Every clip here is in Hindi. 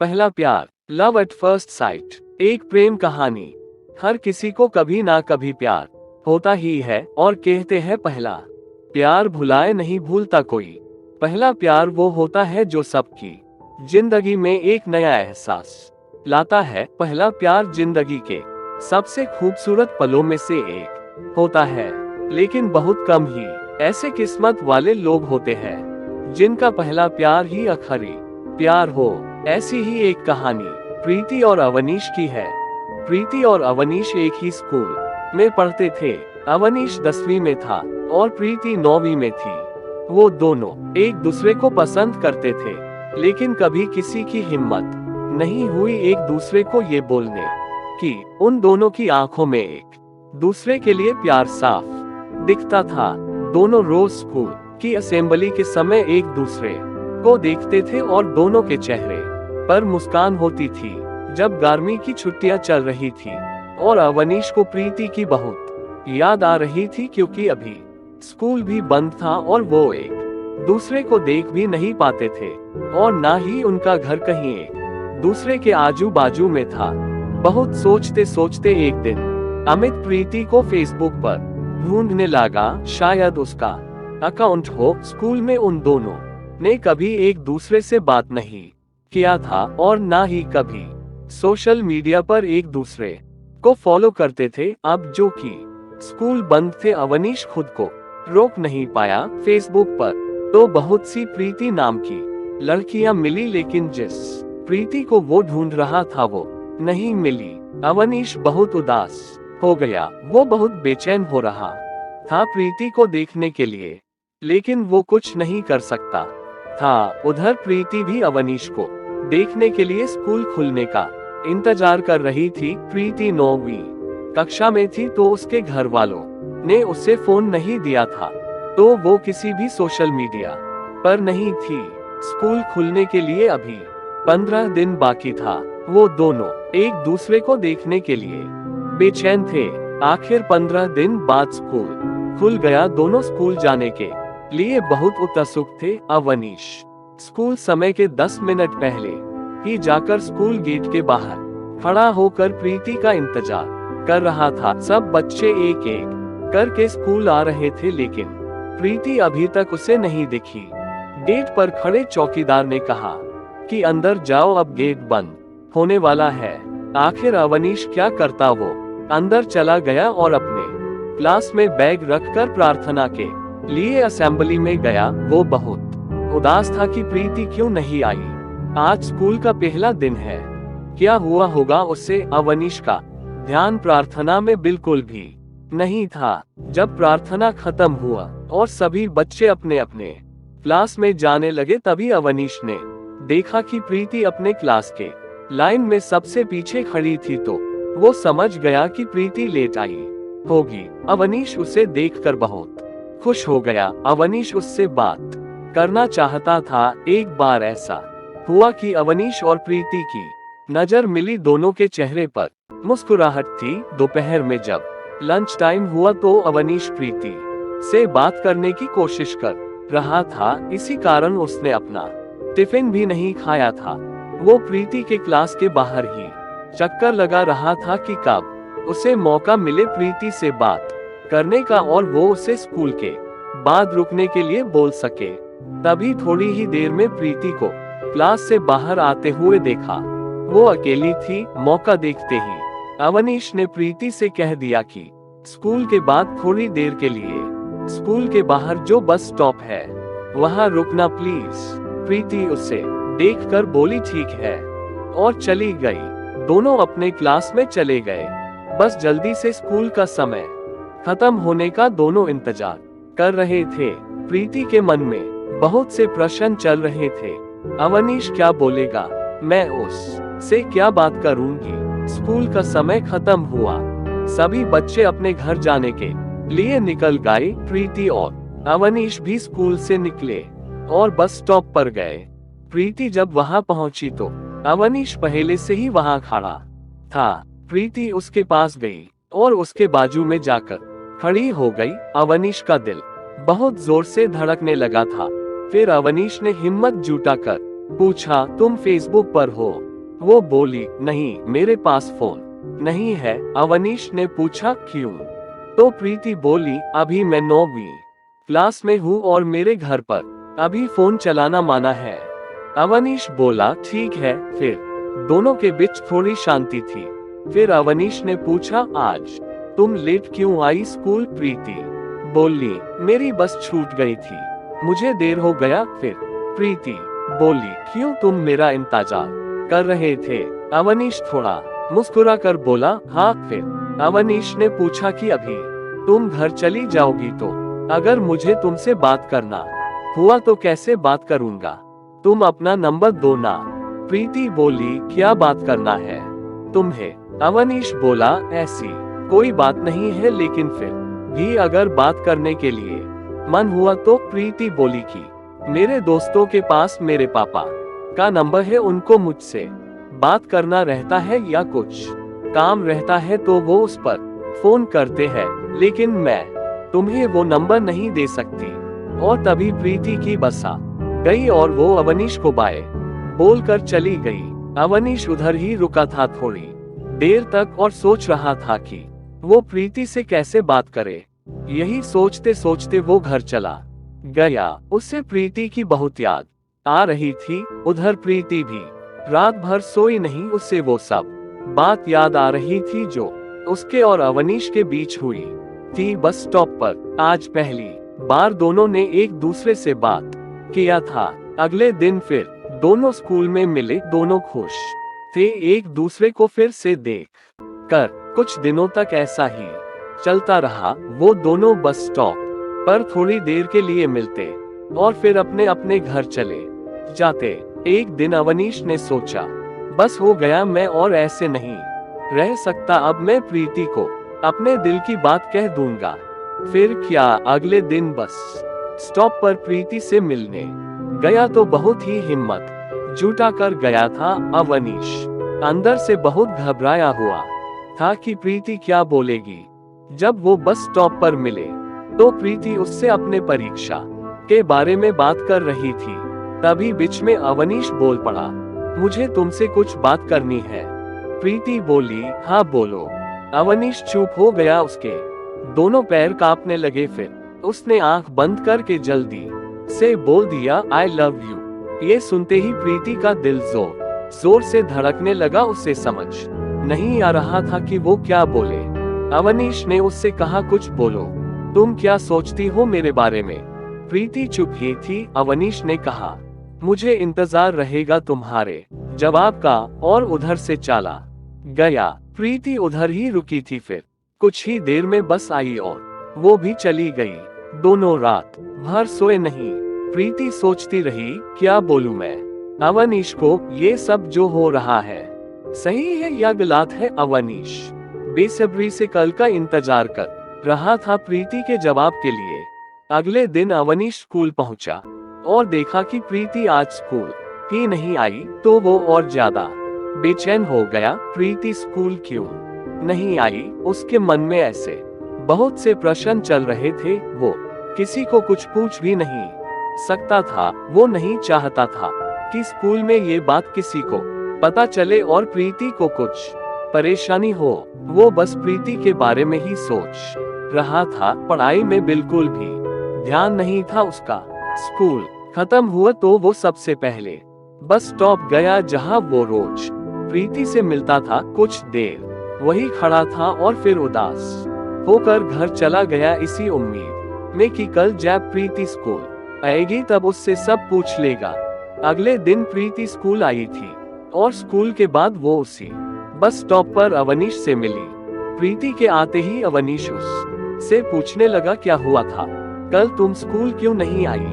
पहला प्यार, लव एट फर्स्ट साइट, एक प्रेम कहानी। हर किसी को कभी ना कभी प्यार होता ही है और कहते हैं पहला प्यार भुलाए नहीं भूलता कोई। पहला प्यार वो होता है जो सबकी जिंदगी में एक नया एहसास लाता है। पहला प्यार जिंदगी के सबसे खूबसूरत पलों में से एक होता है, लेकिन बहुत कम ही ऐसे किस्मत वाले लोग होते हैं जिनका पहला प्यार ही आखिरी प्यार हो। ऐसी ही एक कहानी प्रीति और अवनीश की है। प्रीति और अवनीश एक ही स्कूल में पढ़ते थे। अवनीश 10वीं में था और प्रीति 9वीं में थी। वो दोनों एक दूसरे को पसंद करते थे, लेकिन कभी किसी की हिम्मत नहीं हुई एक दूसरे को ये बोलने की। उन दोनों की आंखों में एक दूसरे के लिए प्यार साफ दिखता था। दोनों रोज स्कूल की असेंबली के समय एक दूसरे को देखते थे और दोनों के चेहरे पर मुस्कान होती थी। जब गर्मी की छुट्टियां चल रही थी और अवनीश को प्रीति की बहुत याद आ रही थी, क्योंकि अभी स्कूल भी बंद था और वो एक दूसरे को देख भी नहीं पाते थे और ना ही उनका घर कहीं एक दूसरे के आजू बाजू में था। बहुत सोचते सोचते एक दिन अमित प्रीति को फेसबुक पर ढूंढने लगा। शायद उसका अकाउंट हो। स्कूल में उन दोनों ने कभी एक दूसरे से बात नहीं किया था और ना ही कभी सोशल मीडिया पर एक दूसरे को फॉलो करते थे। अब जो कि स्कूल बंद थे, अवनीश खुद को रोक नहीं पाया। फेसबुक पर तो बहुत सी प्रीति नाम की लड़कियां मिली, लेकिन जिस प्रीति को वो ढूंढ रहा था वो नहीं मिली। अवनीश बहुत उदास हो गया। वो बहुत बेचैन हो रहा था प्रीति को देखने के लिए, लेकिन वो कुछ नहीं कर सकता था। उधर प्रीति भी अवनीश को देखने के लिए स्कूल खुलने का इंतजार कर रही थी। प्रीति 9वीं कक्षा में थी तो उसके घर वालों ने उसे फोन नहीं दिया था, तो वो किसी भी सोशल मीडिया पर नहीं थी। स्कूल खुलने के लिए अभी 15 दिन बाकी था। वो दोनों एक दूसरे को देखने के लिए बेचैन थे। आखिर 15 दिन बाद स्कूल खुल गया। दोनों स्कूल जाने के लिए बहुत उत्सुक थे। अवनीश स्कूल समय के 10 मिनट पहले ही जाकर स्कूल गेट के बाहर खड़ा होकर प्रीति का इंतजार कर रहा था। सब बच्चे एक एक करके स्कूल आ रहे थे, लेकिन प्रीति अभी तक उसे नहीं दिखी। गेट पर खड़े चौकीदार ने कहा कि अंदर जाओ, अब गेट बंद होने वाला है। आखिर अवनीश क्या करता, वो अंदर चला गया और अपने क्लास में बैग रखकर प्रार्थना के लिए असेंबली में गया। वो बहुत उदास था कि प्रीति क्यों नहीं आई। आज स्कूल का पहला दिन है, क्या हुआ होगा उससे। अवनीश का ध्यान प्रार्थना में बिल्कुल भी नहीं था। जब प्रार्थना खत्म हुआ और सभी बच्चे अपने अपने क्लास में जाने लगे, तभी अवनीश ने देखा कि प्रीति अपने क्लास के लाइन में सबसे पीछे खड़ी थी, तो वो समझ गया कि प्रीति लेट आई होगी। अवनीश उसे देखकर बहुत खुश हो गया। अवनीश उससे बात करना चाहता था। एक बार ऐसा हुआ कि अवनीश और प्रीति की नजर मिली। दोनों के चेहरे पर मुस्कुराहट थी। दोपहर में जब लंच टाइम हुआ तो अवनीश प्रीति से बात करने की कोशिश कर रहा था। इसी कारण उसने अपना टिफिन भी नहीं खाया था। वो प्रीति के क्लास के बाहर ही चक्कर लगा रहा था कि कब उसे मौका मिले प्रीति से बात करने का और वो उसे स्कूल के बाद रुकने के लिए बोल सके। तभी थोड़ी ही देर में प्रीति को क्लास से बाहर आते हुए देखा। वो अकेली थी। मौका देखते ही अवनीश ने प्रीति से कह दिया कि स्कूल के बाद थोड़ी देर के लिए स्कूल के बाहर जो बस स्टॉप है वहां रुकना प्लीज। प्रीति उसे देखकर बोली ठीक है और चली गई। दोनों अपने क्लास में चले गए। बस जल्दी से स्कूल का समय खत्म होने का दोनों इंतजार कर रहे थे। प्रीति के मन में बहुत से प्रश्न चल रहे थे। अवनीश क्या बोलेगा, मैं उससे क्या बात करूंगी। स्कूल का समय खत्म हुआ। सभी बच्चे अपने घर जाने के लिए निकल गए। प्रीति और अवनीश भी स्कूल से निकले और बस स्टॉप पर गए। प्रीति जब वहां पहुंची तो अवनीश पहले से ही वहां खड़ा था। प्रीति उसके पास गई और उसके बाजू में जाकर खड़ी हो गई। अवनीश का दिल बहुत जोर से धड़कने लगा था। फिर अवनीश ने हिम्मत जुटाकर पूछा, तुम फेसबुक पर हो? वो बोली, नहीं मेरे पास फोन नहीं है। अवनीश ने पूछा, क्यों? तो प्रीति बोली, अभी मैं 9वीं क्लास में हूँ और मेरे घर पर अभी फोन चलाना माना है। अवनीश बोला, ठीक है फिर। दोनों के बीच थोड़ी शांति थी। फिर अवनीश ने पूछा, आज तुम लेट क्यों आई स्कूल? प्रीति बोली, मेरी बस छूट गई थी, मुझे देर हो गया। फिर प्रीति बोली, क्यों, तुम मेरा इंतजार कर रहे थे? अवनीश थोड़ा मुस्कुरा कर बोला, हाँ। फिर अवनीश ने पूछा कि अभी तुम घर चली जाओगी तो अगर मुझे तुमसे बात करना हुआ तो कैसे बात करूंगा? तुम अपना नंबर दो ना। प्रीति बोली, क्या बात करना है तुम्हें? अवनीश बोला, ऐसी कोई बात नहीं है, लेकिन फिर भी अगर बात करने के लिए मन हुआ तो। प्रीति बोली कि मेरे दोस्तों के पास मेरे पापा का नंबर है, उनको मुझसे बात करना रहता है या कुछ काम रहता है तो वो उस पर फोन करते हैं, लेकिन मैं तुम्हें वो नंबर नहीं दे सकती। और तभी प्रीति की बस आ गई और वो अवनीश को बाय बोलकर चली गई। अवनीश उधर ही रुका था थोड़ी देर तक और सोच रहा था कि वो प्रीति से कैसे बात करे। यही सोचते सोचते वो घर चला गया। उससे प्रीति की बहुत याद आ रही थी। उधर प्रीति भी रात भर सोई नहीं, उससे वो सब बात याद आ रही थी जो उसके और अवनीश के बीच हुई थी बस स्टॉप पर। आज पहली बार दोनों ने एक दूसरे से बात किया था। अगले दिन फिर दोनों स्कूल में मिले, दोनों खुश थे एक दूसरे को फिर से देख कर। कुछ दिनों तक ऐसा ही चलता रहा। वो दोनों बस स्टॉप पर थोड़ी देर के लिए मिलते और फिर अपने अपने घर चले जाते। एक दिन अवनीश ने सोचा, बस हो गया, मैं और ऐसे नहीं रह सकता, अब मैं प्रीति को अपने दिल की बात कह दूंगा। फिर क्या, अगले दिन बस स्टॉप पर प्रीति से मिलने गया तो बहुत ही हिम्मत जुटा कर गया था। अवनीश अंदर से बहुत घबराया हुआ था कि प्रीति क्या बोलेगी। जब वो बस स्टॉप पर मिले तो प्रीति उससे अपने परीक्षा के बारे में बात कर रही थी। तभी बीच में अवनीश बोल पड़ा, मुझे तुमसे कुछ बात करनी है। प्रीति बोली, हाँ बोलो। अवनीश चुप हो गया, उसके दोनों पैर कांपने लगे। फिर उसने आंख बंद करके जल्दी से बोल दिया, आई लव यू। ये सुनते ही प्रीति का दिल जोर जोर से धड़कने लगा। उसे समझ नहीं आ रहा था कि वो क्या बोले। अवनीश ने उससे कहा, कुछ बोलो, तुम क्या सोचती हो मेरे बारे में? प्रीति चुप ही थी। अवनीश ने कहा, मुझे इंतजार रहेगा तुम्हारे जवाब का, और उधर से चला गया। प्रीति उधर ही रुकी थी। फिर कुछ ही देर में बस आई और वो भी चली गई। दोनों रात भर सोए नहीं। प्रीति सोचती रही, क्या बोलूं मैं अवनीश को? ये सब जो हो रहा है सही है या गलत है? अवनीश बेसब्री से कल का इंतजार कर रहा था प्रीति के जवाब के लिए। अगले दिन अवनीश स्कूल पहुंचा और देखा कि प्रीति आज स्कूल ही नहीं आई तो वो और ज्यादा बेचैन हो गया। प्रीति स्कूल क्यों नहीं आई? उसके मन में ऐसे बहुत से प्रश्न चल रहे थे। वो किसी को कुछ पूछ भी नहीं सकता था। वो नहीं चाहता था कि स्कूल में ये बात किसी को पता चले और प्रीति को कुछ परेशानी हो। वो बस प्रीति के बारे में ही सोच रहा था। पढ़ाई में बिल्कुल भी ध्यान नहीं था उसका। स्कूल खत्म हुआ तो वो सबसे पहले बस स्टॉप गया जहां वो रोज प्रीति से मिलता था। कुछ देर वही खड़ा था और फिर उदास होकर घर चला गया, इसी उम्मीद में कि कल जब प्रीति स्कूल आएगी तब उससे सब पूछ लेगा। अगले दिन प्रीति स्कूल आई थी और स्कूल के बाद वो उसी बस स्टॉप पर अवनीश से मिली। प्रीति के आते ही अवनीश उससे पूछने लगा, क्या हुआ था? कल तुम स्कूल क्यों नहीं आई?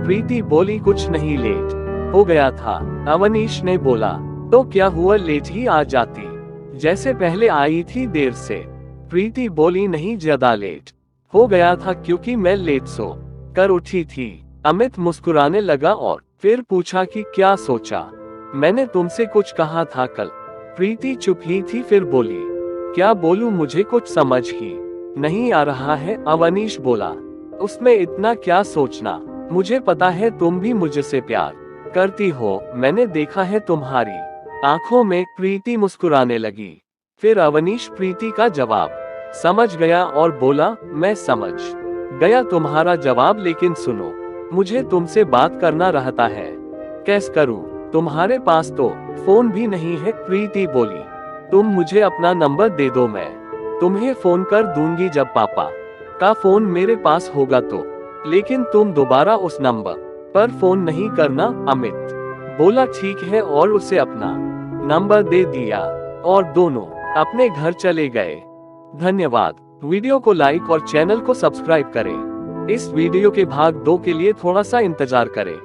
प्रीति बोली, कुछ नहीं, लेट हो गया था। अवनीश ने बोला, तो क्या हुआ, लेट ही आ जाती जैसे पहले आई थी देर से। प्रीति बोली, नहीं, ज्यादा लेट हो गया था क्योंकि मैं लेट सो कर उठी थी। अमित मुस्कुराने लगा और फिर पूछा कि क्या सोचा? मैंने तुमसे कुछ कहा था कल। प्रीति चुप ही थी, फिर बोली, क्या बोलूं, मुझे कुछ समझ ही नहीं आ रहा है। अवनीश बोला, उसमें इतना क्या सोचना, मुझे पता है तुम भी मुझसे प्यार करती हो। मैंने देखा है तुम्हारी आंखों में प्रीति मुस्कुराने लगी। फिर अवनीश प्रीति का जवाब समझ गया और बोला, मैं समझ गया तुम्हारा जवाब, लेकिन सुनो, मुझे तुमसे बात करना रहता है। कैसे करूं? तुम्हारे पास तो फोन भी नहीं है, प्रीति बोली। तुम मुझे अपना नंबर दे दो, मैं तुम्हें फोन कर दूंगी जब पापा का फोन मेरे पास होगा तो। लेकिन तुम दोबारा उस नंबर पर फोन नहीं करना। अमित बोला, ठीक है, और उसे अपना नंबर दे दिया और दोनों अपने घर चले गए। धन्यवाद। वीडियो को लाइक और चैनल को सब्सक्राइब करें। इस वीडियो के भाग 2 के लिए थोड़ा सा इंतजार करें।